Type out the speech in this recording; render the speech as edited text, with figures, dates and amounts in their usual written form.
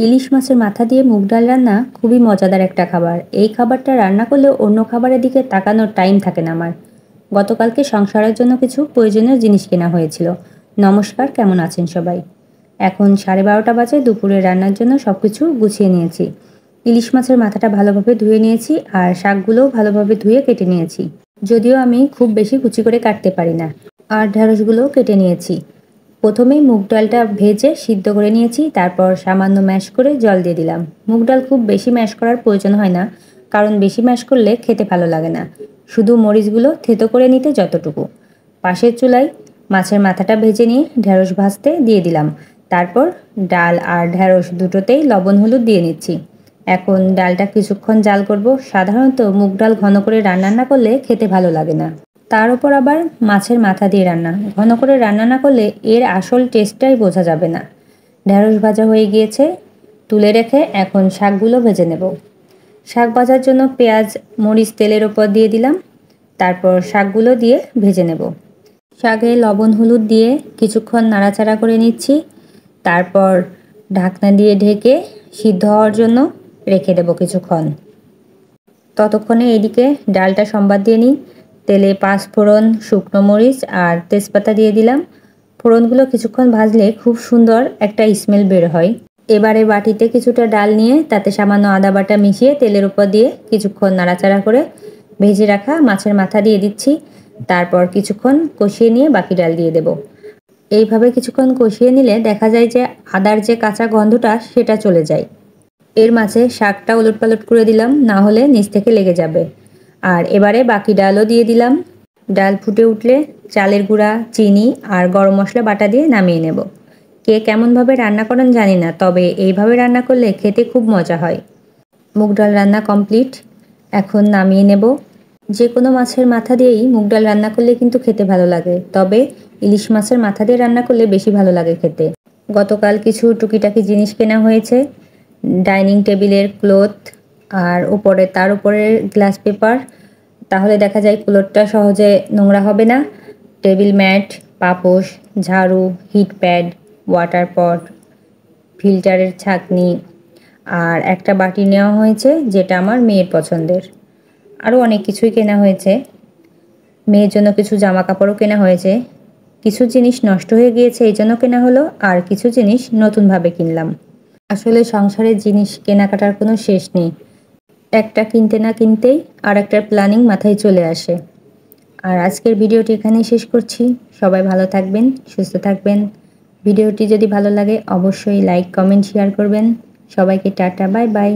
ইলিশ মাছের মাথা দিয়ে মুগ ডাল রান্না খুবই মজাদার একটা খাবার। এই খাবারটা রান্না করলেও অন্য খাবারের দিকে তাকানোর টাইম থাকে না আমার। গতকালকে সংসারের জন্য কিছু প্রয়োজনীয় জিনিস কেনা হয়েছিল। নমস্কার, কেমন আছেন সবাই? এখন 12:30 বাজে, দুপুরে রান্নার জন্য সব কিছু গুছিয়ে নিয়েছি। ইলিশ মাছের মাথাটা ভালোভাবে ধুয়ে নিয়েছি আর শাকগুলোও ভালোভাবে ধুয়ে কেটে নিয়েছি। যদিও আমি খুব বেশি কুচি করে কাটতে পারি না। আর ঢ্যাঁড়সগুলোও কেটে নিয়েছি। প্রথমেই মুগ ডালটা ভেজে সিদ্ধ করে নিয়েছি, তারপর সামান্য ম্যাশ করে জল দিয়ে দিলাম। মুগ ডাল খুব বেশি ম্যাশ করার প্রয়োজন হয় না, কারণ বেশি ম্যাশ করলে খেতে ভালো লাগে না। শুধু মরিচগুলো থেতো করে নিতে যতটুকু। পাশের চুলায় মাছের মাথাটা ভেজে নিয়ে ঢ্যাঁড়স ভাজতে দিয়ে দিলাম। তারপর ডাল আর ঢ্যাঁড়স দুটোতেই লবণ হলুদ দিয়ে নিচ্ছি। এখন ডালটা কিছুক্ষণ জাল করব। সাধারণত মুগ ডাল ঘন করে রান্না না করলে খেতে ভালো লাগে না। তার উপর আবার মাছের মাথা দিয়ে রান্না, ঘন করে রান্না না করলে এর আসল টেস্টটাই বোঝা যাবে না। ঢ্যাঁড়স ভাজা হয়ে গিয়েছে, তুলে রেখে এখন শাকগুলো ভেজে নেব। শাক ভাজার জন্য পেঁয়াজ মরিচ তেলের ওপর দিয়ে দিলাম, তারপর শাকগুলো দিয়ে ভেজে নেব। শাকে লবণ হলুদ দিয়ে কিছুক্ষণ নাড়াচাড়া করে নিচ্ছি, তারপর ঢাকনা দিয়ে ঢেকে সিদ্ধ হওয়ার জন্য রেখে দেব কিছুক্ষণ। ততক্ষণে এদিকে ডালটা সম্বাদ দিয়ে নিই। তেলে 5 ফোড়ন, শুকনো মরিচ আর তেজপাতা দিয়ে দিলাম। ফোড়নগুলো কিছুক্ষণ ভাজলে খুব সুন্দর একটা স্মেল বের হয়। এবারে বাটিতে কিছুটা ডাল নিয়ে তাতে সামান্য আদা বাটা মিশিয়ে তেলের উপর দিয়ে কিছুক্ষণ নাড়াচাড়া করে ভেজে রাখা মাছের মাথা দিয়ে দিচ্ছি। তারপর কিছুক্ষণ কষিয়ে নিয়ে বাকি ডাল দিয়ে দেব। এইভাবে কিছুক্ষণ কষিয়ে নিলে দেখা যায় যে আদার যে কাঁচা গন্ধটা সেটা চলে যায়। এর মাঝে শাকটা উলটপালট করে দিলাম, না হলে নিচ থেকে লেগে যাবে। আর এবারে বাকি ডালও দিয়ে দিলাম। ডাল ফুটে উঠলে চালের গুঁড়া, চিনি আর গরম মশলা বাটা দিয়ে নামিয়ে নেব। কে কেমনভাবে রান্না করেন জানি না, তবে এইভাবে রান্না করলে খেতে খুব মজা হয়। মুগ ডাল রান্না কমপ্লিট, এখন নামিয়ে নেব। যে কোনো মাছের মাথা দিয়েই মুগ ডাল রান্না করলে কিন্তু খেতে ভালো লাগে, তবে ইলিশ মাছের মাথা দিয়ে রান্না করলে বেশি ভালো লাগে খেতে। গতকাল কিছু টুকিটাকি জিনিস কেনা হয়েছে। ডাইনিং টেবিলের ক্লথ আর তার উপরের গ্লাস পেপার, তাহলে দেখা যায় ক্লথটা সহজে নোংরা হবে না। টেবিল ম্যাট, পাপোশ, ঝাড়ু, হিট প্যাড, ওয়াটার পট, ফিল্টারের ছাঁকনি আর একটা বাটি নেওয়া হয়েছে যেটা আমার মেয়ের পছন্দের। আরও অনেক কিছুই কেনা হয়েছে। মেয়ের জন্য কিছু জামা কাপড়ও কেনা হয়েছে। কিছু জিনিস নষ্ট হয়ে গিয়েছে এই জন্য কেনা হলো, আর কিছু জিনিস নতুনভাবে কিনলাম। আসলে সংসারের জিনিস কেনাকাটার কোনো শেষ নেই। একটা কিনতে না কিনতেই আর একটা প্ল্যানিং মাথায় চলে আসে। আর আজকের ভিডিওটি এখানেই শেষ করছি। সবাই ভালো থাকবেন, সুস্থ থাকবেন। ভিডিওটি যদি ভালো লাগে অবশ্যই লাইক, কমেন্ট, শেয়ার করবেন। সবাইকে টাটা, বাই বাই।